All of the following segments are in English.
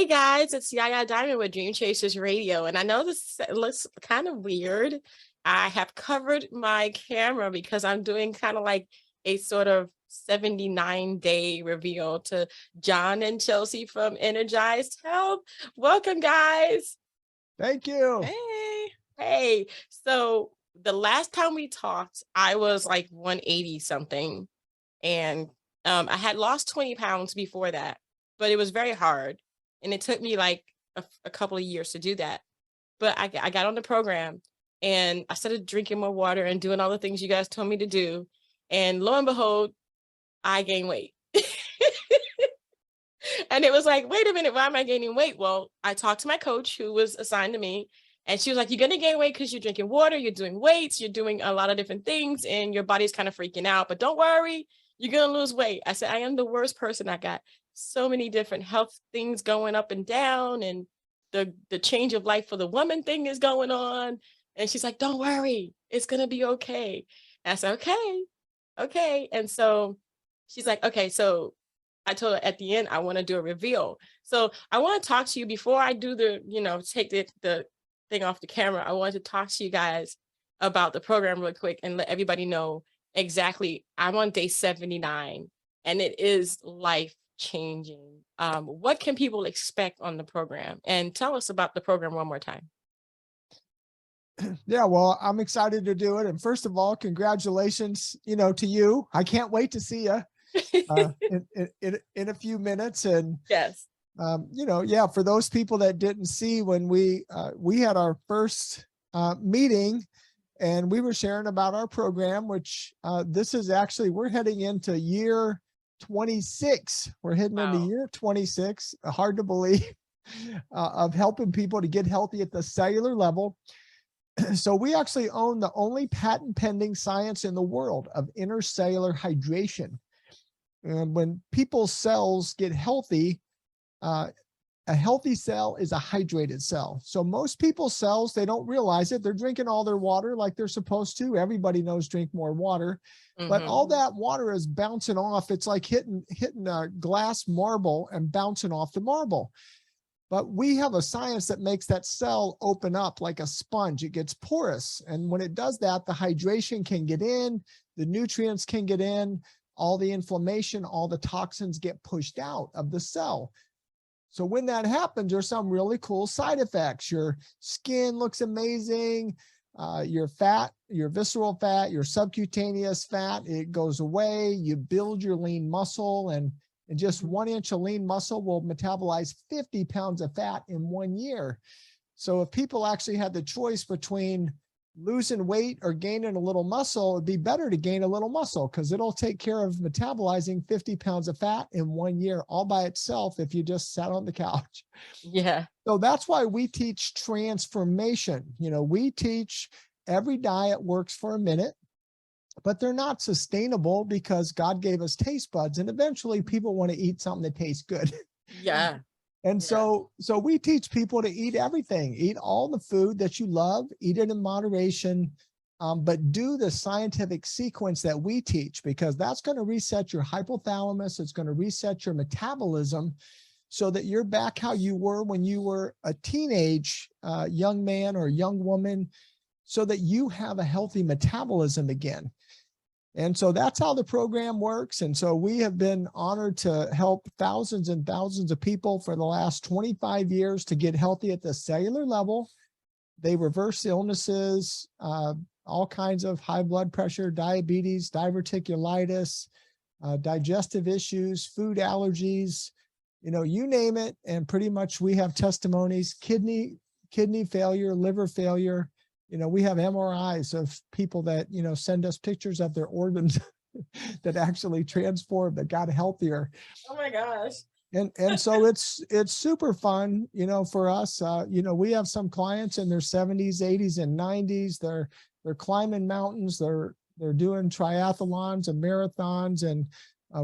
Hey guys, it's Yaya Diamond with Dream Chasers Radio. And I know this looks kind of weird. I have covered my camera because I'm doing kind of like a sort of 79-day reveal to John and Chelsea from Energized Health. Welcome, guys. Thank you. Hey. Hey. So the last time we talked, I was like 180 something. And I had lost 20 pounds before that, but it was very hard. And it took me like a couple of years to do that. But I got on the program and I started drinking more water and doing all the things you guys told me to do. And lo and behold, I gained weight. And it was like, wait a minute, why am I gaining weight? Well, I talked to my coach who was assigned to me. And she was like, you're going to gain weight because you're drinking water, you're doing weights, you're doing a lot of different things, and your body's kind of freaking out. But don't worry, you're going to lose weight. I said, I am the worst person. I got so many different health things going up and down, and the change of life for the woman thing is going on. And she's like, don't worry, it's going to be okay. And I said, okay. And so she's like, okay, so I told her at the end, I want to do a reveal. So I want to talk to you before I do take the thing off the camera. I wanted to talk to you guys about the program real quick and let everybody know exactly. I'm on day 79 and it is life changing. What can people expect on the program? And tell us about the program one more time. Yeah, well, I'm excited to do it. And first of all, congratulations, to you. I can't wait to see you in a few minutes. And yes, for those people that didn't see when we had our first meeting and we were sharing about our program, which this is actually, we're heading into year 26. We're heading into year 26. Hard to believe of helping people to get healthy at the cellular level. So we actually own the only patent pending science in the world of intercellular hydration. And when people's cells get healthy, a healthy cell is a hydrated cell. So most people's cells, they don't realize it. They're drinking all their water like they're supposed to. Everybody knows drink more water, but all that water is bouncing off. It's like hitting a glass marble and bouncing off the marble. But we have a science that makes that cell open up like a sponge. It gets porous. And when it does that, the hydration can get in, the nutrients can get in, all the inflammation, all the toxins get pushed out of the cell. So when that happens, there's some really cool side effects. Your skin looks amazing. Your fat, your visceral fat, your subcutaneous fat, it goes away. You build your lean muscle, and just 1 inch of lean muscle will metabolize 50 pounds of fat in 1 year. So if people actually had the choice between losing weight or gaining a little muscle, it'd be better to gain a little muscle because it'll take care of metabolizing 50 pounds of fat in 1 year all by itself if you just sat on the couch. Yeah. So that's why we teach transformation. We teach every diet works for a minute, but they're not sustainable because God gave us taste buds, and eventually people want to eat something that tastes good. Yeah. And so we teach people to eat everything, eat all the food that you love, eat it in moderation, but do the scientific sequence that we teach, because that's going to reset your hypothalamus. It's going to reset your metabolism so that you're back how you were when you were a teenage young man or young woman, so that you have a healthy metabolism again. And so that's how the program works. And so we have been honored to help thousands and thousands of people for the last 25 years to get healthy at the cellular level. They reverse illnesses, all kinds of high blood pressure, diabetes, diverticulitis, digestive issues, food allergies, you name it. And pretty much we have testimonies, kidney failure, liver failure. We have MRIs of people that, send us pictures of their organs that actually transformed, that got healthier. Oh my gosh. And so it's super fun, for us. We have some clients in their 70s, 80s, and 90s. They're climbing mountains. They're doing triathlons and marathons. And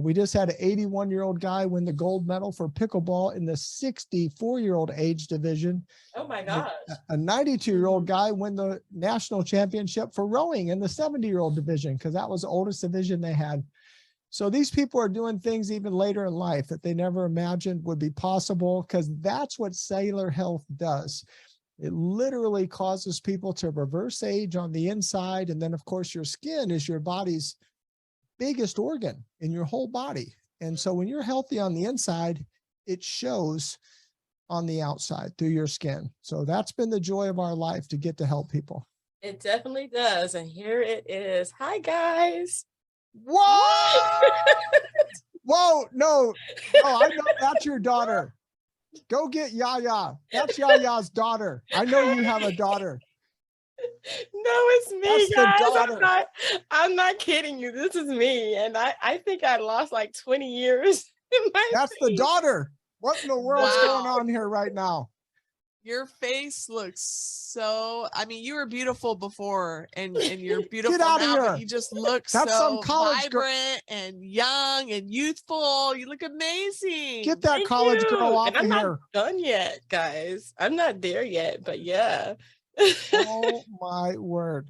we just had an 81-year-old guy win the gold medal for pickleball in the 64-year-old age division. Oh my gosh. A 92-year-old guy win the national championship for rowing in the 70-year-old division, because that was the oldest division they had. So these people are doing things even later in life that they never imagined would be possible, because that's what cellular health does. It literally causes people to reverse age on the inside. And then, of course, your skin is your body's biggest organ in your whole body. And so when you're healthy on the inside, it shows on the outside through your skin. So that's been the joy of our life, to get to help people. It definitely does. And here it is. Hi, guys. Whoa! Whoa, no, I know that's your daughter. Go get Yaya. That's Yaya's daughter. I know you have a daughter. No, it's me, That's the guys. daughter. I'm not kidding you. This is me. And I think I lost like 20 years in my That's the face. daughter. What in the world's Wow. going on here right now? Your face looks so, I mean, you were beautiful before and you're beautiful outta now, here. but you just look That's so some college girl. vibrant and young and youthful. You look amazing. Get that Thank college girl you. off And I'm of not here. done yet, guys. I'm not there yet, but yeah. Oh my word.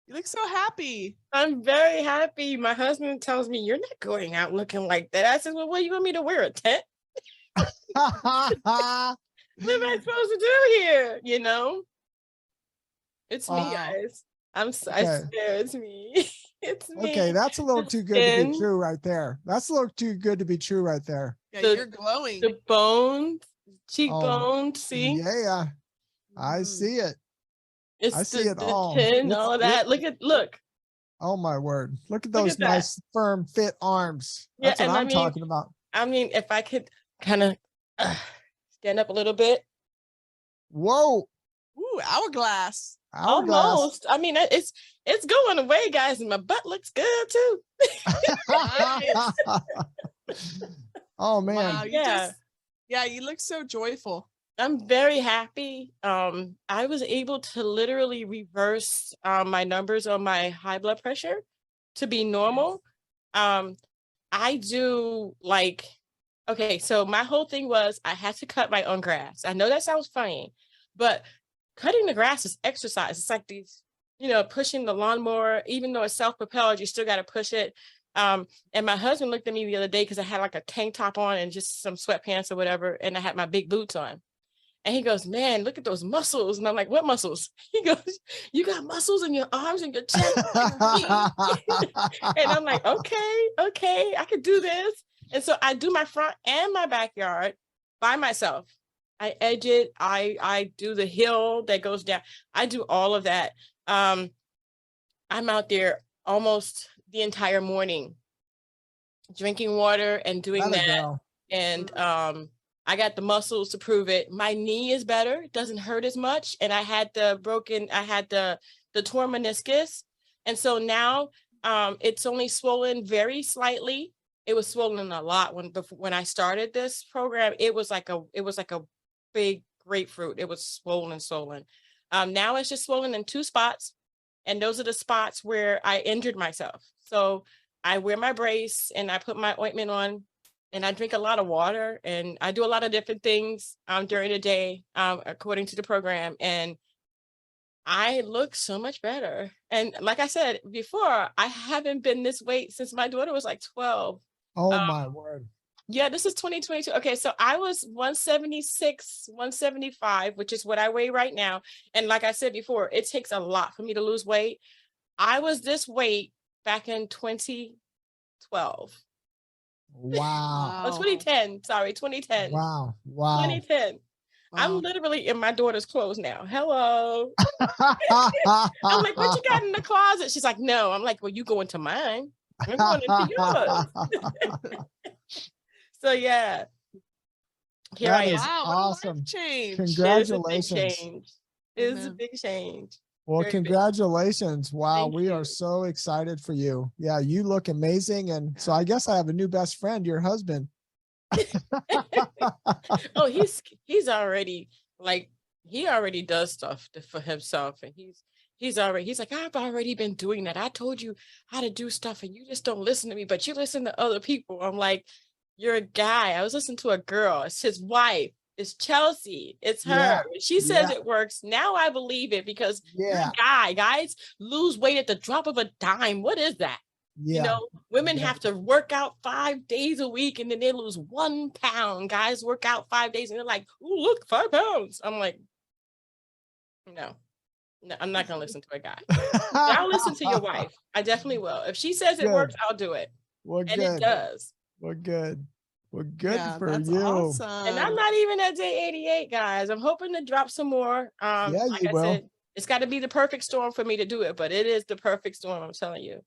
You look so happy. I'm very happy. My husband tells me, you're not going out looking like that. I said, well, what do you want me to wear, a tent? What am I supposed to do here? You know? It's me, Wow. guys. I Okay. swear it's me. It's me. Okay, that's a little too good to be Skin. true right there. That's a little too good to be true right there. Yeah, The- you're glowing. The bones, cheekbones, see? Yeah, I Mm. see it. It's I see it the all. chin, It's- all of that. Look. Oh my word. Look at Look those at that. nice, firm, fit arms. Yeah, That's what and I I'm mean- talking about. I mean, if I could kind of stand up a little bit. Whoa. Ooh, hourglass. Hourglass. Almost. I mean, it's going away, guys, and my butt looks good too. Oh man. Wow, you Yeah. just, yeah, you look so joyful. I'm very happy. I was able to literally reverse my numbers on my high blood pressure to be normal. I do like, okay, so my whole thing was I had to cut my own grass. I know that sounds funny, but cutting the grass is exercise. It's like these, pushing the lawnmower, even though it's self-propelled, you still got to push it. And my husband looked at me the other day because I had like a tank top on and just some sweatpants or whatever, and I had my big boots on. And he goes, man, look at those muscles. And I'm like, what muscles? He goes, you got muscles in your arms and your chest. And your feet." And I'm like, okay, I could do this. And so I do my front and my backyard by myself. I edge it. I do the hill that goes down. I do all of that. I'm out there almost the entire morning drinking water and doing Atta that. girl. And I got the muscles to prove it. My knee is better. It doesn't hurt as much. And I had the torn meniscus. And so now it's only swollen very slightly. It was swollen a lot when I started this program. It was like a big grapefruit. It was swollen. Now it's just swollen in 2 spots. And those are the spots where I injured myself. So I wear my brace and I put my ointment on. And I drink a lot of water and I do a lot of different things during the day, according to the program. And I look so much better. And like I said before, I haven't been this weight since my daughter was like 12. Oh my word. Yeah, this is 2022. Okay, so I was 176, 175, which is what I weigh right now. And like I said before, it takes a lot for me to lose weight. I was this weight back in 2012. Wow. Oh, 2010. Sorry, 2010. Wow. 2010. I'm Wow. literally in my daughter's clothes now. Hello. I'm like, what you got in the closet? She's like, no. I'm like, well, you go into mine. I'm going into yours. So yeah. Here That I am. is Wow, what a awesome. life change. Congratulations. It is a big change. It is a Amen. big change. Well, Very big. congratulations. Wow. Thank We are you. so excited for you. Yeah, you look amazing. And so I guess I have a new best friend, your husband. Oh, he's already like, he already does stuff for himself. And he's like, I've already been doing that. I told you how to do stuff and you just don't listen to me, but you listen to other people. I'm like, you're a guy. I was listening to a girl. It's his wife. It's Chelsea. It's her. Yeah, She says yeah. it works. Now I believe it because you're Yeah. a guy. Guys lose weight at the drop of a dime. What is that? You Yeah. know, women have to work out 5 days a week and then they lose 1 pound. Guys work out 5 days and they're like, "Ooh, look, 5 pounds." I'm like, no, I'm not going to listen to a guy. But I'll listen to your wife. I definitely will. If she says it works, I'll do it. Well, And it good. does. Well, good. Well, good Yeah, for that's you. awesome. And I'm not even at day 88, guys. I'm hoping to drop some more. Yeah, Like you I will. said, it's got to be the perfect storm for me to do it, but it is the perfect storm, I'm telling you.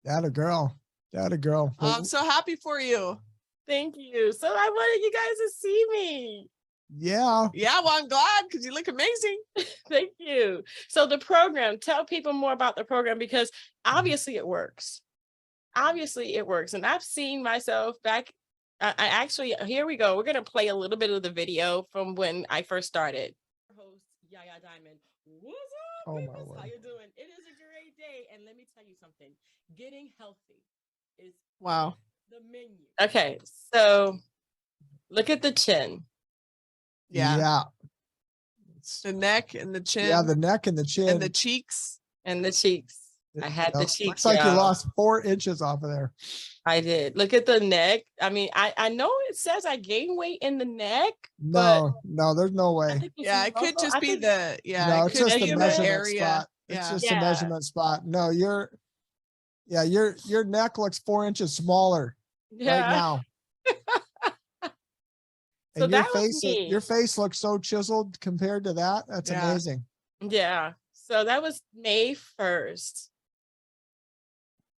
That a girl. That a girl. Well, I'm so happy for you. Thank you. So I wanted you guys to see me. yeah. Yeah, well, I'm glad because you look amazing. Thank you. So the program, tell people more about the program, because obviously it works. Obviously it works. And I've seen myself back. I actually, here we go. We're going to play a little bit of the video from when I first started. Host Yaya Diamond. What's up, Oh, my peoples? word. How you doing? It is a great day. And let me tell you something. Getting healthy is Wow. the menu. Okay, so look at the chin. Yeah. Yeah. The neck and the chin. Yeah, the neck and the chin. and the cheeks. And the cheeks. I had the cheeks. Looks like you y'all. lost 4 inches off of there. I did. Look at the neck. I mean, I know it says I gained weight in the neck. No, there's no But I way. think it's Yeah, it could muscle. just I be think- the No, it it's could just be the the measurement area. spot. It's Yeah. just a measurement spot. No, your neck looks 4 inches smaller right Yeah. now. So And your that was me. your face looks so chiseled compared to that. That's Yeah. amazing. Yeah. So that was May 1st.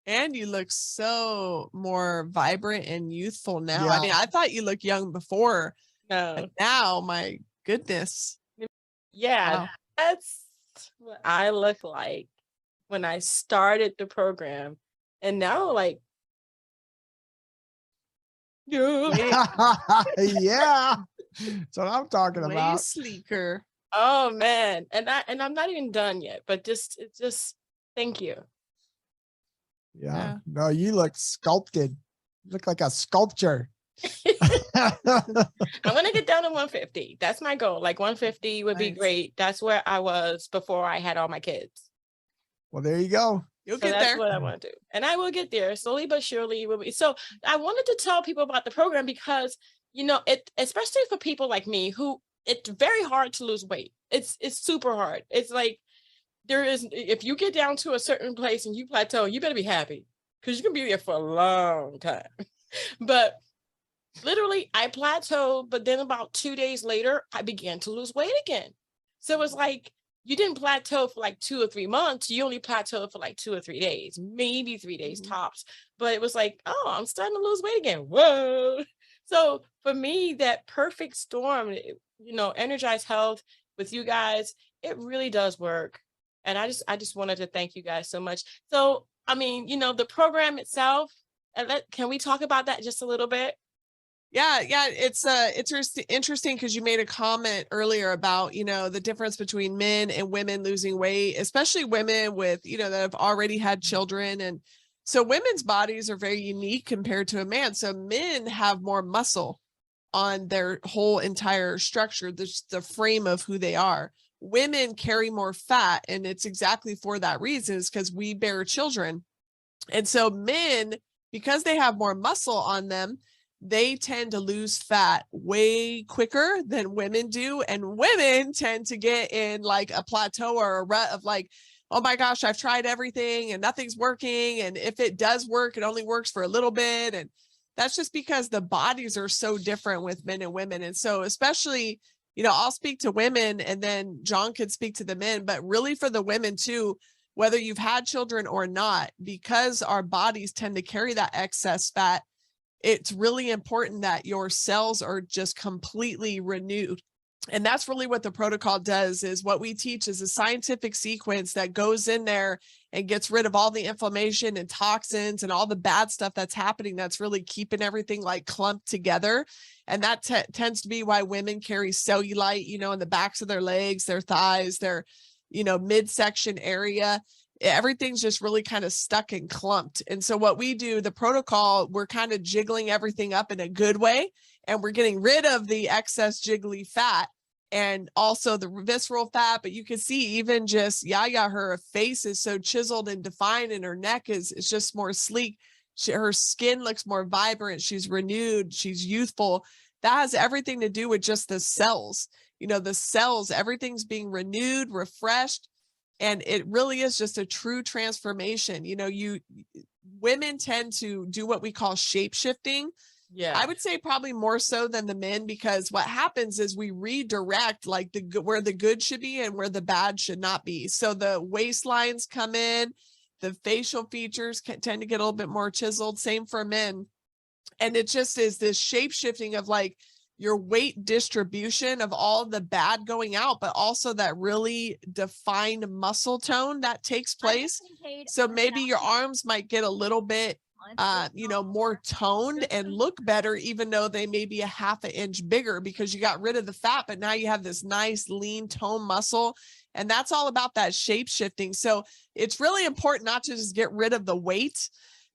And you look so more vibrant and youthful now. Yeah. I mean, I thought you looked young before, No. but now, my goodness. Yeah. Wow. That's what I look like when I started the program. And now, like, yeah. Yeah. That's what I'm talking Way about. sleeker. Oh man. And I'm not even done yet, but just thank you. Yeah. No, you look sculpted. You look like a sculpture. I'm gonna get down to 150. That's my goal. Like 150 would be Nice. great. That's where I was before I had all my kids. Well, there you go. You'll So get that's there. what I want to do. And I will get there slowly but surely. Will be. So I wanted to tell people about the program because, you know, it, especially for people like me who it's very hard to lose weight. It's super hard. It's like if you get down to a certain place and you plateau, you better be happy because you can be there for a long time. But literally I plateaued, but then about 2 days later, I began to lose weight again. So it's like, you didn't plateau for like 2 or 3 months. You only plateaued for like 2 or 3 days, maybe 3 days tops. But it was like, oh, I'm starting to lose weight again. Whoa. So for me, that perfect storm, you know, Energized Health with you guys, it really does work. And I just wanted to thank you guys so much. So, I mean, you know, the program itself, can we talk about that just a little bit? Yeah, it's interesting because you made a comment earlier about, you know, the difference between men and women losing weight, especially women with, you know, that have already had children. And so women's bodies are very unique compared to a man. So men have more muscle on their whole entire structure, the frame of who they are. Women carry more fat, and it's exactly for that reason, is because we bear children. And so men, because they have more muscle on them, they tend to lose fat way quicker than women do. And women tend to get in like a plateau or a rut of like, oh my gosh, I've tried everything and nothing's working. And if it does work, it only works for a little bit. And that's just because the bodies are so different with men and women. And so especially, you know, I'll speak to women and then John could speak to the men, but really for the women too, whether you've had children or not, because our bodies tend to carry that excess fat, it's really important that your cells are just completely renewed. And that's really what the protocol does. Is what we teach is a scientific sequence that goes in there and gets rid of all the inflammation and toxins and all the bad stuff that's happening that's really keeping everything like clumped together. And that tends to be why women carry cellulite, you know, in the backs of their legs, their thighs, their, you know, midsection area. Everything's just really kind of stuck and clumped. And so what we do, the protocol, we're kind of jiggling everything up in a good way, and we're getting rid of the excess jiggly fat. and also the visceral fat. But you can see even just Yaya, her face is so chiseled and defined, and her neck is just more sleek. Her skin looks more vibrant. She's renewed. She's youthful. That has everything to do with just the cells. You know, the cells, everything's being renewed, refreshed. And it really is just a true transformation. You know, women tend to do what we call shape shifting. Yeah. I would say probably more so than the men, because what happens is we redirect like where the good should be and where the bad should not be. So the waistlines come in, the facial features tend to get a little bit more chiseled. Same for men. And it just is this shape shifting of like your weight distribution of all the bad going out, but also that really defined muscle tone that takes place. So maybe your arms might get a little bit you know, more toned and look better, even though they may be a half an inch bigger, because you got rid of the fat, but now you have this nice lean tone muscle. And that's all about that shape shifting. So it's really important not to just get rid of the weight,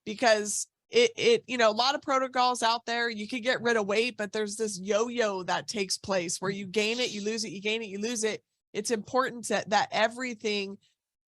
because it you know, a lot of protocols out there, you could get rid of weight, but there's this yo-yo that takes place where you gain it, you lose it, you gain it, you lose it. It's important that everything,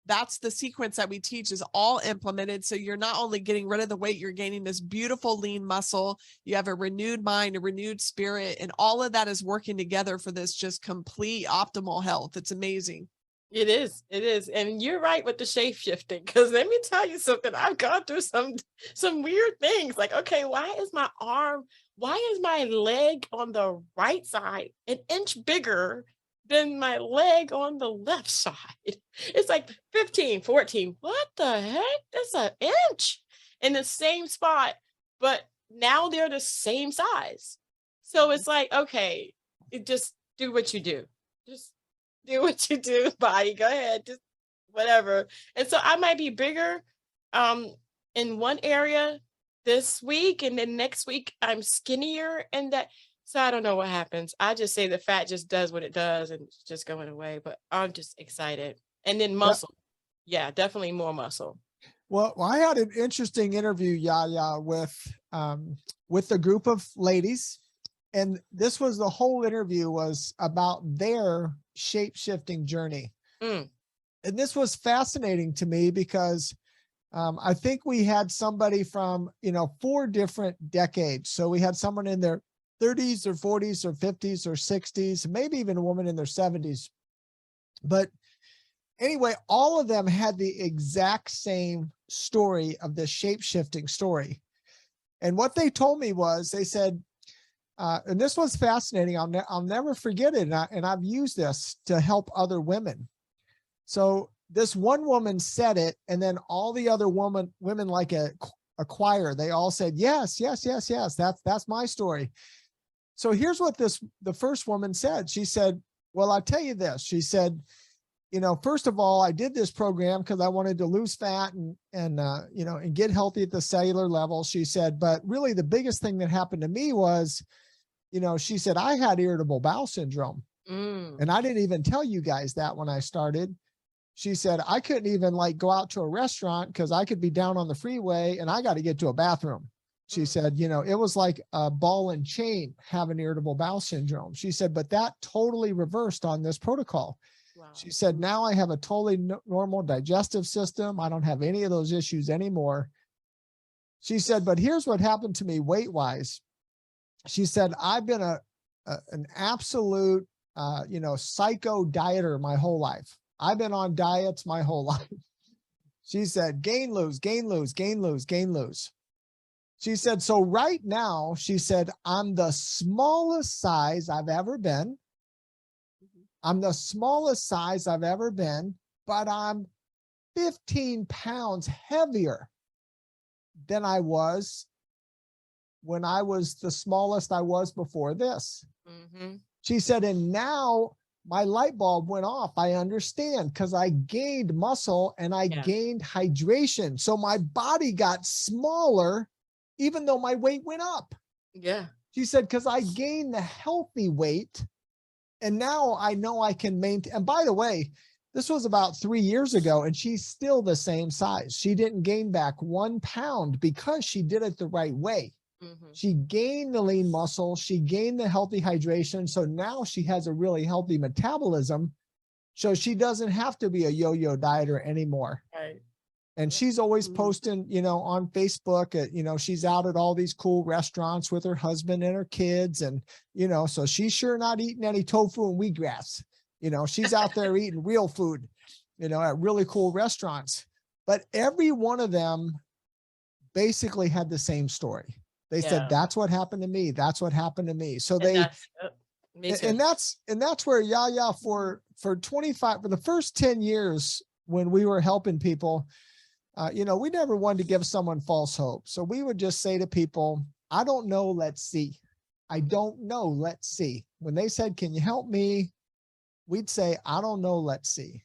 that's the sequence that we teach, is all implemented. So you're not only getting rid of the weight, you're gaining this beautiful lean muscle. You have a renewed mind, a renewed spirit, and all of that is working together for this just complete optimal health. It's amazing. It is. It is. And you're right with the shape shifting, because let me tell you something. I've gone through some weird things. Like, okay, why is my leg on the right side an inch bigger than my leg on the left side? It's like 15, 14. What the heck? That's an inch in the same spot, but now they're the same size. So it's like, okay, just do what you do. Just do what you do, body. Go ahead, just whatever. And so I might be bigger in one area this week, and then next week I'm skinnier, and that. So I don't know what happens. I just say the fat just does what it does and it's just going away. But I'm just excited. And then muscle. Yeah, definitely more muscle. Well, I had an interesting interview, Yaya, with a group of ladies. And this was, the whole interview was about their shape-shifting journey. And this was fascinating to me because I think we had somebody from, 4 different decades. So we had someone in their 30s or 40s or 50s or 60s, maybe even a woman in their 70s. But anyway, all of them had the exact same story of the shape-shifting story. And what they told me was, they said, and this was fascinating, I'll never forget it, and I've used this to help other women. So this one woman said it, and then all the other women like a choir, they all said, yes, yes, yes, yes, that's my story. So here's what the first woman said. She said, well, I'll tell you this. She said, first of all, I did this program because I wanted to lose fat and get healthy at the cellular level. She said, but really the biggest thing that happened to me was, she said, I had irritable bowel syndrome. And I didn't even tell you guys that when I started. She said, I couldn't even go out to a restaurant because I could be down on the freeway and I got to get to a bathroom. She said, it was like a ball and chain having irritable bowel syndrome. She said, but that totally reversed on this protocol. Wow. She said, now I have a totally normal digestive system. I don't have any of those issues anymore. She said, but here's what happened to me weight-wise. She said, I've been an absolute, psycho dieter my whole life. I've been on diets my whole life. She said, gain, lose, gain, lose, gain, lose, gain, lose. She said, so right now, she said, I'm the smallest size I've ever been. I'm the smallest size I've ever been, but I'm 15 pounds heavier than I was when I was the smallest I was before this. She said, and now my light bulb went off. I understand, because I gained muscle and I gained hydration. So my body got smaller, even though my weight went up. Yeah. She said, because I gained the healthy weight and now I know I can maintain. And by the way, this was about 3 years ago and she's still the same size. She didn't gain back 1 pound because she did it the right way. Mhm. She gained the lean muscle. She gained the healthy hydration. So now she has a really healthy metabolism. So she doesn't have to be a yo-yo dieter anymore. Right. And she's always Mhm. posting, on Facebook she's out at all these cool restaurants with her husband and her kids. And, so she's sure not eating any tofu and wheatgrass. She's out there eating real food, at really cool restaurants. But every one of them basically had the same story. They said, Yeah. that's what happened to me. That's what happened to me. So And me too. and that's where Yaya for the first 10 years when we were helping people, we never wanted to give someone false hope. So we would just say to people, I don't know. Let's see. I don't know. Let's see. When they said, can you help me? We'd say, I don't know. Let's see.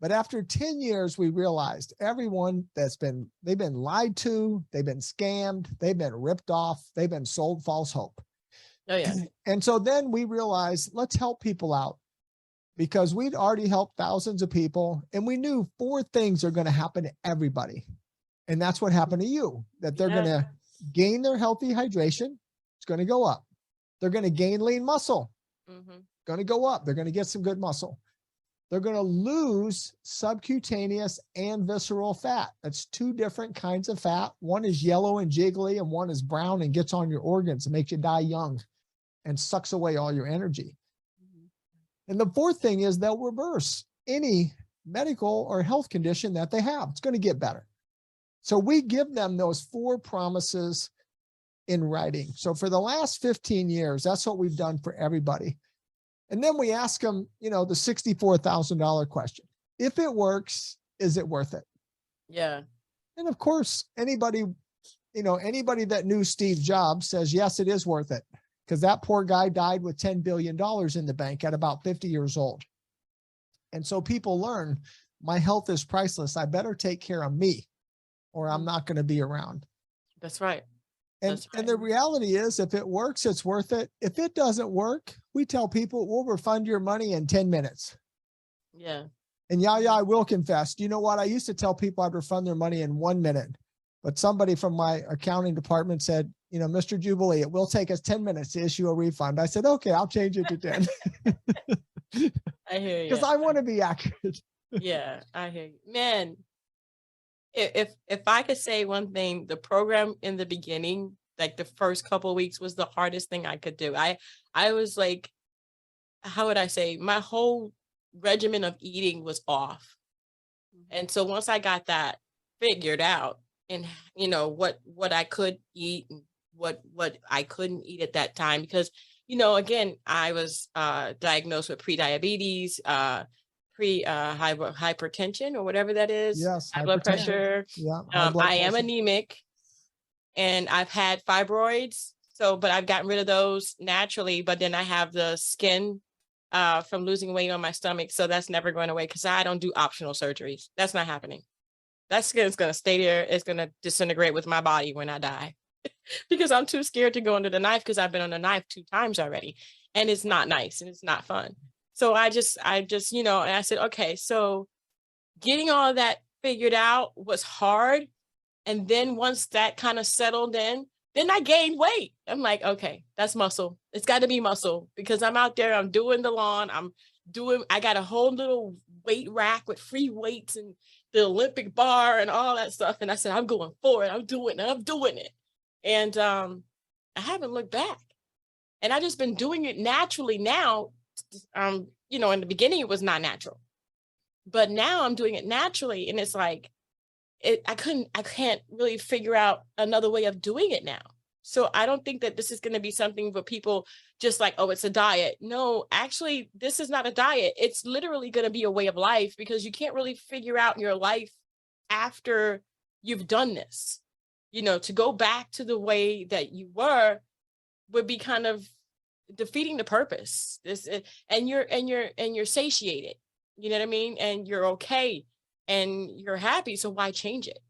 But after 10 years, we realized everyone they've been lied to, they've been scammed, they've been ripped off, they've been sold false hope. Oh yeah. And so then we realized, let's help people out, because we'd already helped thousands of people and we knew 4 things are going to happen to everybody. And that's what happened to you, that they're going to gain their healthy hydration. It's going to go up. They're going to gain lean muscle. Mhm. Going to go up. They're going to get some good muscle. They're going to lose subcutaneous and visceral fat. That's 2 different kinds of fat. One is yellow and jiggly, and one is brown and gets on your organs and makes you die young and sucks away all your energy. And the 4th thing is they'll reverse any medical or health condition that they have. It's going to get better. So we give them those 4 promises in writing. So for the last 15 years, that's what we've done for everybody. And then we ask them, the $64,000 question. If it works, is it worth it? Yeah. And of course, anybody that knew Steve Jobs says, yes, it is worth it. Because that poor guy died with $10 billion in the bank at about 50 years old. And so people learn, my health is priceless. I better take care of me or I'm not going to be around. That's right. And the reality is, if it works, it's worth it. If it doesn't work, we tell people we'll refund your money in 10 minutes. Yeah. And Yaya, I will confess, you know what? I used to tell people I'd refund their money in 1 minute, but somebody from my accounting department said, Mr. Jubilee, it will take us 10 minutes to issue a refund. I said, okay, I'll change it to 10. I hear you. Because I want to be accurate. Yeah, I hear you. Man, if I could say one thing, the program in the beginning, like the first couple of weeks, was the hardest thing I could do. I was like, how would I say, my whole regimen of eating was off. And so once I got that figured out, and what I could eat and what I couldn't eat at that time, because again, I was diagnosed with pre-diabetes, hypertension, or whatever that is. Yes, high blood pressure. Yeah, I am anemic, and I've had fibroids. So, but I've gotten rid of those naturally. But then I have the skin from losing weight on my stomach. So that's never going away, because I don't do optional surgeries. That's not happening. That skin is going to stay there. It's going to disintegrate with my body when I die, because I'm too scared to go under the knife, because I've been on the knife 2 times already, and it's not nice and it's not fun. So I just, and I said, okay, so getting all of that figured out was hard. And then once that kind of settled in, then I gained weight. I'm like, okay, that's muscle. It's got to be muscle, because I'm out there, I'm doing the lawn. I got a whole little weight rack with free weights and the Olympic bar and all that stuff. And I said, I'm going for it. I'm doing it. And I haven't looked back. And I just been doing it naturally now. In the beginning, it was not natural, but now I'm doing it naturally. And it's like, I can't really figure out another way of doing it now. So I don't think that this is going to be something for people just like, oh, it's a diet. No, actually, this is not a diet. It's literally going to be a way of life, because you can't really figure out your life after you've done this. To go back to the way that you were would be kind of defeating the purpose. And you're satiated, you know what I mean? And you're okay and you're happy. So why change it?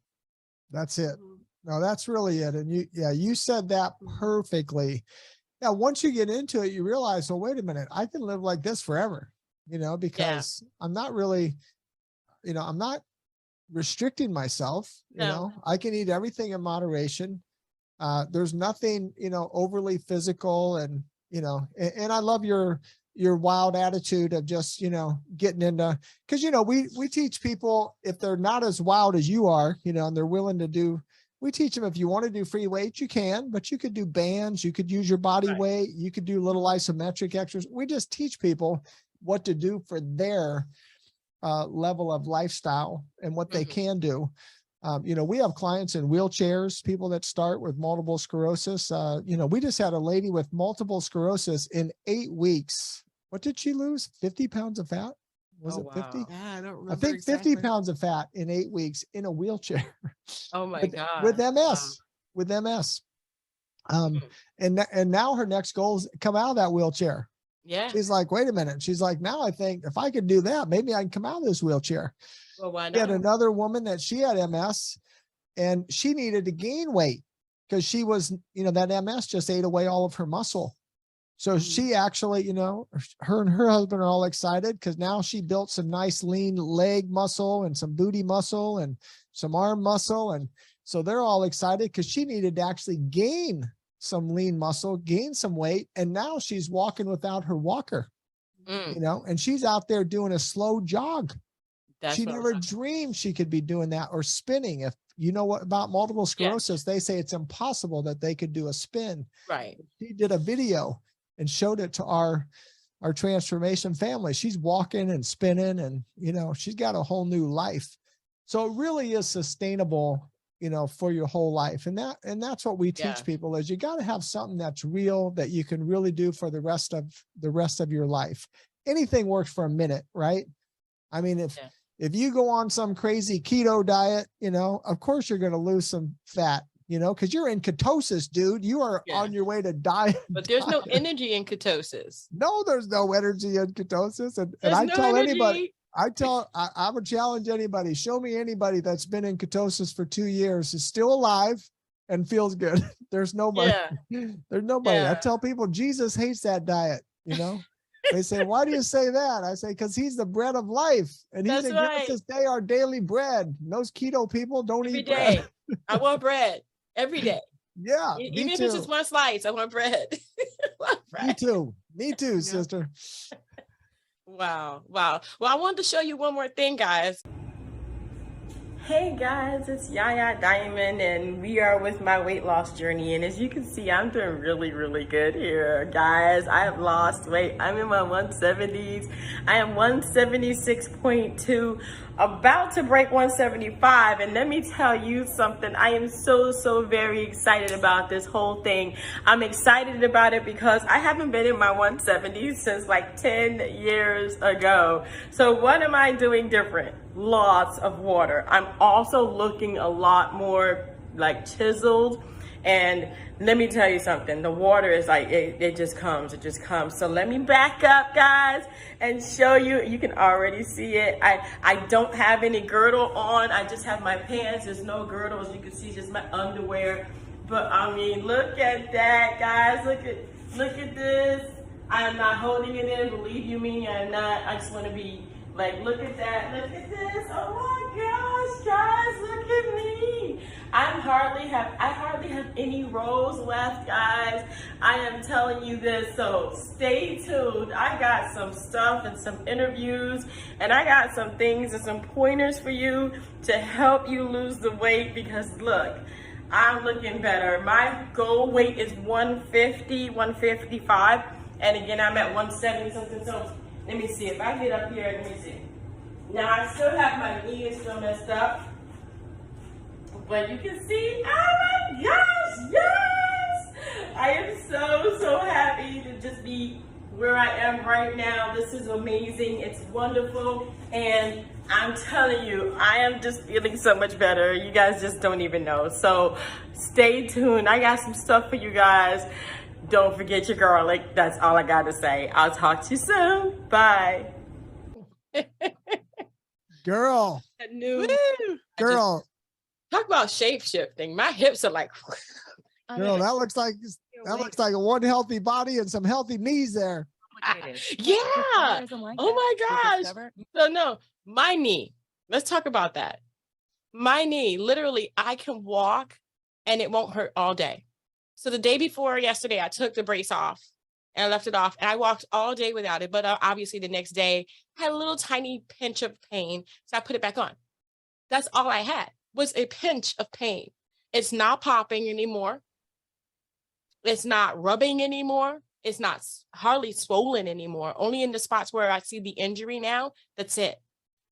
That's it. No, that's really it. And you said that perfectly. Yeah. Once you get into it, you realize, well, wait a minute, I can live like this forever, because I'm not really, I'm not restricting myself. I can eat everything in moderation. There's nothing, overly physical, and, and I love your wild attitude of just, getting into, because, we teach people, if they're not as wild as you are, and they're willing to do, we teach them, if you want to do free weights, you can, but you could do bands, you could use your body weight, you could do little isometric exercises. We just teach people what to do for their level of lifestyle and what they can do. We have clients in wheelchairs, people that start with multiple sclerosis. We just had a lady with multiple sclerosis in 8 weeks. What did she lose? 50 pounds of fat? Was it 50? Yeah, I don't remember. I think exactly. 50 pounds of fat in 8 weeks in a wheelchair. Oh my God. With MS, with MS. And now her next goal is come out of that wheelchair. Yeah. She's like, wait a minute. She's like, now I think if I could do that, maybe I can come out of this wheelchair. Well, why not? We had another woman that she had MS and she needed to gain weight because she was, that MS just ate away all of her muscle. So she actually, her and her husband are all excited because now she built some nice lean leg muscle and some booty muscle and some arm muscle. And so they're all excited because she needed to actually gain some lean muscle, gain some weight. And now she's walking without her walker, and she's out there doing a slow jog. She never dreamed she could be doing that or spinning. If you know what about multiple sclerosis, they say it's impossible that they could do a spin. Right. She did a video and showed it to our transformation family. She's walking and spinning and, she's got a whole new life. So it really is sustainable, for your whole life. And that's what we teach people is you got to have something that's real that you can really do for the rest of your life. Anything works for a minute, right? I mean, if you go on some crazy keto diet, of course you're going to lose some fat, because you're in ketosis, dude. You are on your way to die. But there's no energy in ketosis. No, there's no energy in ketosis. And I tell anybody, I would challenge anybody, show me anybody that's been in ketosis for 2 years, is still alive and feels good. There's nobody. There's nobody. I tell people Jesus hates that diet, They say, why do you say that? I say, because he's the bread of life. And he's given us this day our daily bread. And those keto people don't eat bread. I want bread every day. Yeah. Even if it's just one slice, I want bread. Me too. Me too, sister. Wow. Well, I wanted to show you one more thing, guys. Hey guys, it's Yaya Diamond and we are with my weight loss journey, and as you can see, I'm doing really, really good here, guys. I have lost weight. I'm in my 170s. I am 176.2, about to break 175, and let me tell you something. I am so very excited about this whole thing. I'm excited about it because I haven't been in my 170s since like 10 years ago. So what am I doing different? Lots of water. I'm also looking a lot more like chiseled, and let me tell you something, the water is like it just comes. So let me back up, guys, and show you. You can already see it. I don't have any girdle on. I just have my pants. There's no girdle, as you can see, just my underwear. But I mean, look at that, guys. Look at this. I am not holding it in, believe you me, I'm not. I just want to be like, look at that, look at this. Oh my gosh, guys, look at me. I hardly have any rolls left, guys. I am telling you this, so stay tuned. I got some stuff and some interviews, and I got some things and some pointers for you to help you lose the weight, because look, I'm looking better. My goal weight is 150, 155, and again, I'm at 170 something. So let me see, if I get up here, let me see. Now I still have my knee is still messed up, but you can see, oh my gosh, yes! I am so happy to just be where I am right now. This is amazing, it's wonderful, and I'm telling you, I am just feeling so much better. You guys just don't even know. So stay tuned, I got some stuff for you guys. Don't forget your garlic. That's all I got to say. I'll talk to you soon. Bye. Girl. Girl. Talk about shape shifting. My hips are like. Girl, that looks like a one healthy body and some healthy knees there. Yeah. Oh my gosh. So no, my knee. Let's talk about that. My knee, literally, I can walk and it won't hurt all day. So the day before yesterday, I took the brace off and I left it off and I walked all day without it. But obviously the next day I had a little tiny pinch of pain. So I put it back on. That's all I had was a pinch of pain. It's not popping anymore. It's not rubbing anymore. It's not hardly swollen anymore. Only in the spots where I see the injury now, that's it.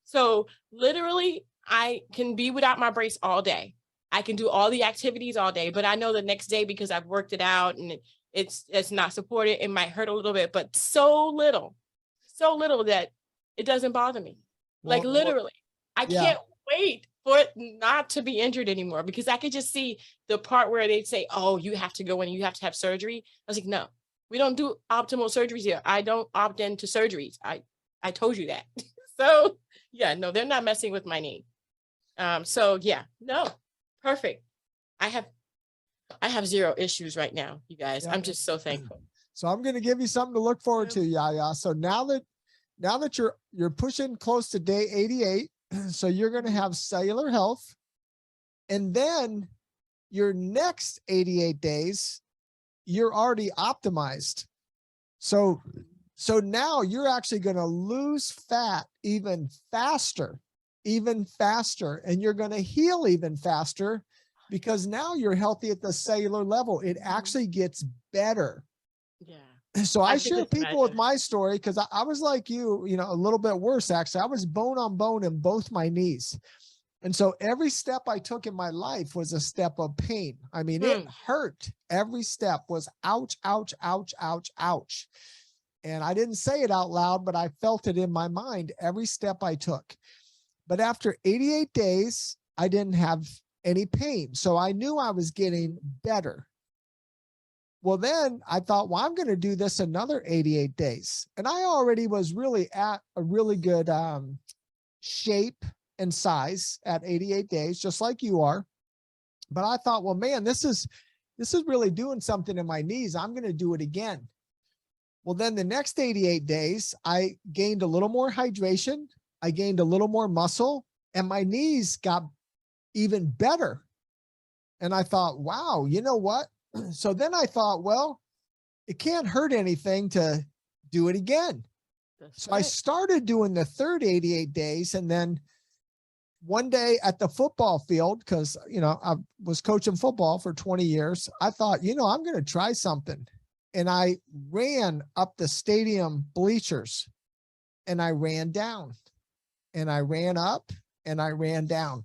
So literally, I can be without my brace all day. I can do all the activities all day, but I know the next day because I've worked it out and it's not supported. It might hurt a little bit, but so little that it doesn't bother me. Like literally, I can't wait for it not to be injured anymore because I could just see the part where they'd say, oh, you have to go in, you have to have surgery. I was like, no, we don't do optimal surgeries here. I don't opt into surgeries. I told you that. So yeah, no, they're not messing with my knee. So yeah, no, perfect. I have zero issues right now, you guys. I'm just so thankful. So I'm going to give you something to look forward to, Yaya. So now that you're pushing close to day 88, so you're going to have cellular health, and then your next 88 days, you're already optimized. So now you're actually going to lose fat even faster, and you're going to heal even faster because now you're healthy at the cellular level. It actually gets better. Yeah. So I share people with my story because I was like you, a little bit worse, actually. I was bone on bone in both my knees. And so every step I took in my life was a step of pain. I mean, it hurt. Every step was ouch, ouch, ouch, ouch, ouch. And I didn't say it out loud, but I felt it in my mind every step I took. But after 88 days, I didn't have any pain. So I knew I was getting better. Well, then I thought, well, I'm going to do this another 88 days. And I already was really at a really good shape and size at 88 days, just like you are. But I thought, well, man, this is really doing something in my knees. I'm going to do it again. Well, then the next 88 days, I gained a little more hydration. I gained a little more muscle, and my knees got even better. And I thought, wow, you know what? So then I thought, well, it can't hurt anything to do it again. So I started doing the third 88 days. And then one day at the football field, because, I was coaching football for 20 years, I thought, I'm going to try something. And I ran up the stadium bleachers and I ran down and I ran up and I ran down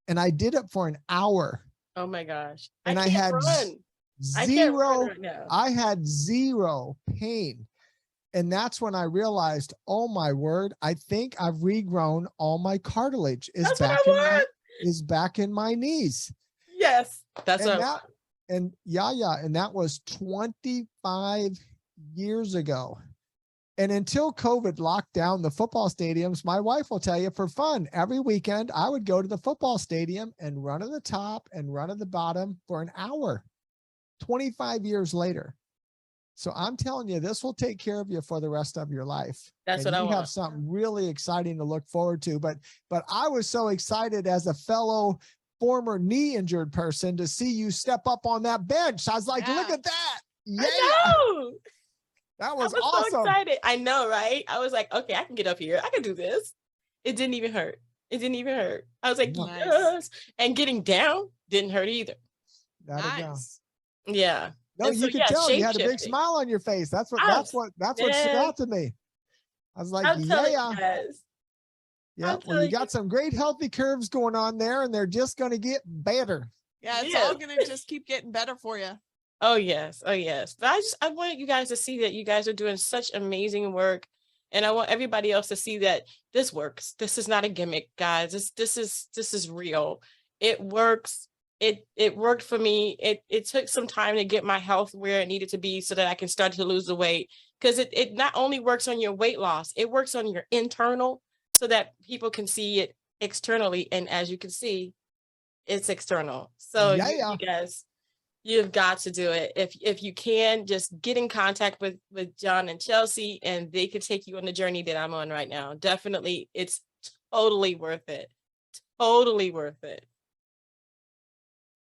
and I did it for an hour. Oh my gosh. And I had zero pain. And that's when I realized, oh my word, I think I've regrown all my cartilage is back in my knees. Yes. That's what and Yaya, and that was 25 years ago. And until COVID locked down the football stadiums, my wife will tell you for fun, every weekend, I would go to the football stadium and run at the top and run at the bottom for an hour, 25 years later. So I'm telling you, this will take care of you for the rest of your life. That's what I want. You have something really exciting to look forward to. But I was so excited as a fellow former knee injured person to see you step up on that bench. I was like, look at that. Yeah. I know. That was awesome. So excited. I know, right? I was like, okay, I can get up here. I can do this. It didn't even hurt. I was like, nice. Yes. And getting down didn't hurt either. Nice. Yeah. No, and you could tell you had a big smile on your face. That's what stood out to me. I was like, yeah. Well, you got some great healthy curves going on there, and they're just going to get better. Yeah, it's all going to just keep getting better for you. Oh yes. But I wanted you guys to see that you guys are doing such amazing work, and I want everybody else to see that this works. This is not a gimmick, guys. This is real. It works. It worked for me. It took some time to get my health where it needed to be so that I can start to lose the weight, because it not only works on your weight loss, it works on your internal so that people can see it externally. And as you can see, it's external. So you guys, you've got to do it. If you can, just get in contact with John and Chelsea, and they can take you on the journey that I'm on right now. Definitely. It's totally worth it. Totally worth it.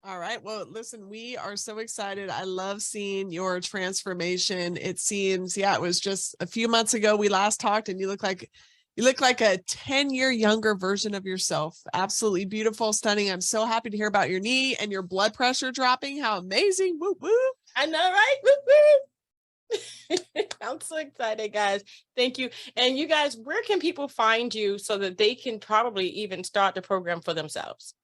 All right. Well, listen, we are so excited. I love seeing your transformation. It seems, it was just a few months ago we last talked, and you look like a 10-year younger version of yourself. Absolutely beautiful, stunning. I'm so happy to hear about your knee and your blood pressure dropping. How amazing. Woo woo. I know, right? Woo woo. I'm so excited, guys. Thank you. And you guys, where can people find you so that they can probably even start the program for themselves?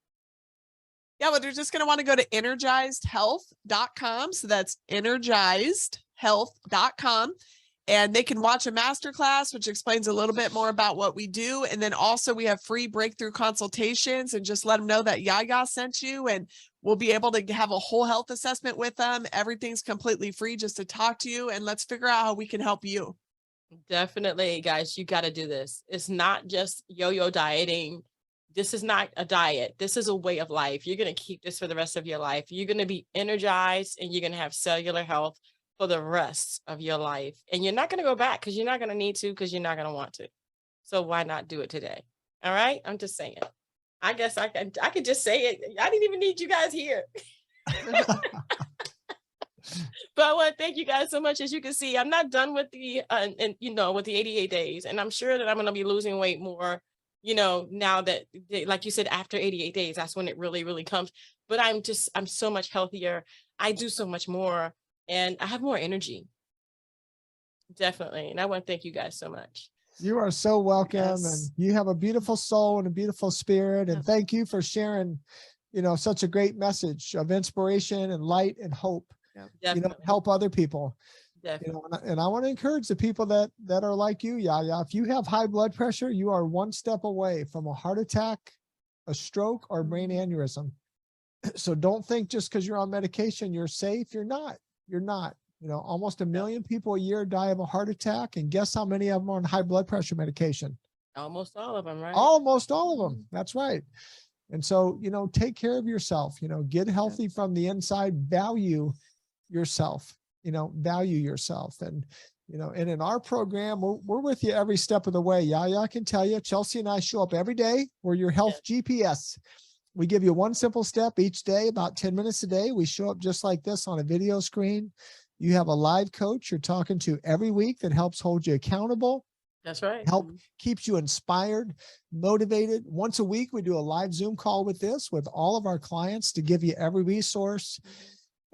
Yeah, well, they're just going to want to go to energizedhealth.com. So that's energizedhealth.com. And they can watch a masterclass, which explains a little bit more about what we do. And then also we have free breakthrough consultations, and just let them know that Yaya sent you, and we'll be able to have a whole health assessment with them. Everything's completely free just to talk to you, and let's figure out how we can help you. Definitely, guys, you got to do this. It's not just yo-yo dieting. This is not a diet. This is a way of life. You're going to keep this for the rest of your life. You're going to be energized, and you're going to have cellular health for the rest of your life. And you're not going to go back, because you're not going to need to, because you're not going to want to. So why not do it today? All right. I'm just saying. I guess I could just say it. I didn't even need you guys here. But I want to thank you guys so much. As you can see, I'm not done with the with the 88 days. And I'm sure that I'm going to be losing weight more, now that, like you said, after 88 days, that's when it really, really comes. But I'm so much healthier. I do so much more, and I have more energy. Definitely. And I want to thank you guys so much. You are so welcome. Yes. And you have a beautiful soul and a beautiful spirit. And thank you for sharing, such a great message of inspiration and light and hope, help other people. Definitely. And I want to encourage the people that are like you, Yaya. If you have high blood pressure, you are one step away from a heart attack, a stroke, or brain aneurysm. So don't think just because you're on medication, you're safe. You're not. Almost 1 million people a year die of a heart attack. And guess how many of them are on high blood pressure medication? Almost all of them, right? Almost all of them. That's right. And so, take care of yourself, get healthy from the inside, value yourself, value yourself. And, and in our program, we're with you every step of the way. Yaya can tell you, Chelsea and I show up every day. We're your health GPS. We give you one simple step each day, about 10 minutes a day. We show up just like this on a video screen. You have a live coach you're talking to every week that helps hold you accountable. That's right. Keeps you inspired, motivated. Once a week, we do a live Zoom call with all of our clients to give you every resource.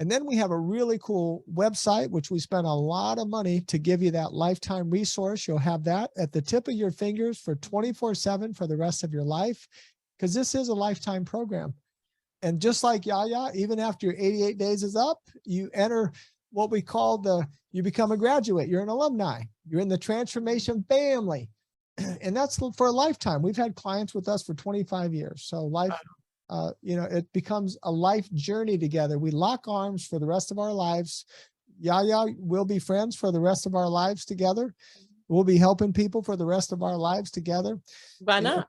And then we have a really cool website, which we spent a lot of money to give you that lifetime resource. You'll have that at the tip of your fingers for 24/7 for the rest of your life, because this is a lifetime program. And just like Yaya, even after your 88 days is up, you enter what we call you become a graduate. You're an alumni. You're in the transformation family. And that's for a lifetime. We've had clients with us for 25 years. So life, it becomes a life journey together. We lock arms for the rest of our lives. Yaya, we'll be friends for the rest of our lives together. We'll be helping people for the rest of our lives together. Why not?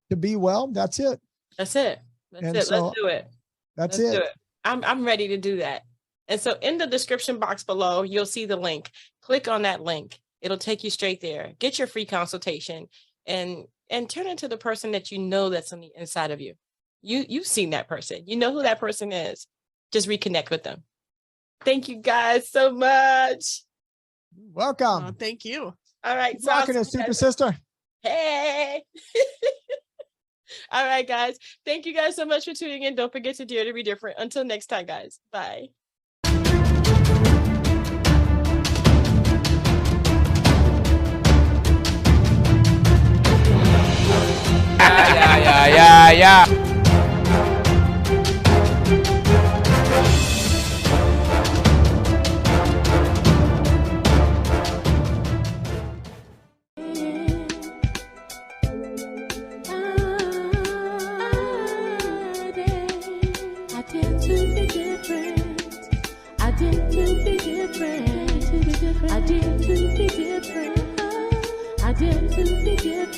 To be well, that's it. That's it. Let's do it. Let's do it. I'm ready to do that. And so in the description box below, you'll see the link. Click on that link. It'll take you straight there. Get your free consultation and turn into the person that that's on the inside of you. You've seen that person. You know who that person is. Just reconnect with them. Thank you guys so much. Welcome. Oh, thank you. All right. Keep rocking it, super sister. Hey. All right, guys. Thank you guys so much for tuning in. Don't forget to dare to be different. Until next time, guys. Bye. Yeah. I did to be different.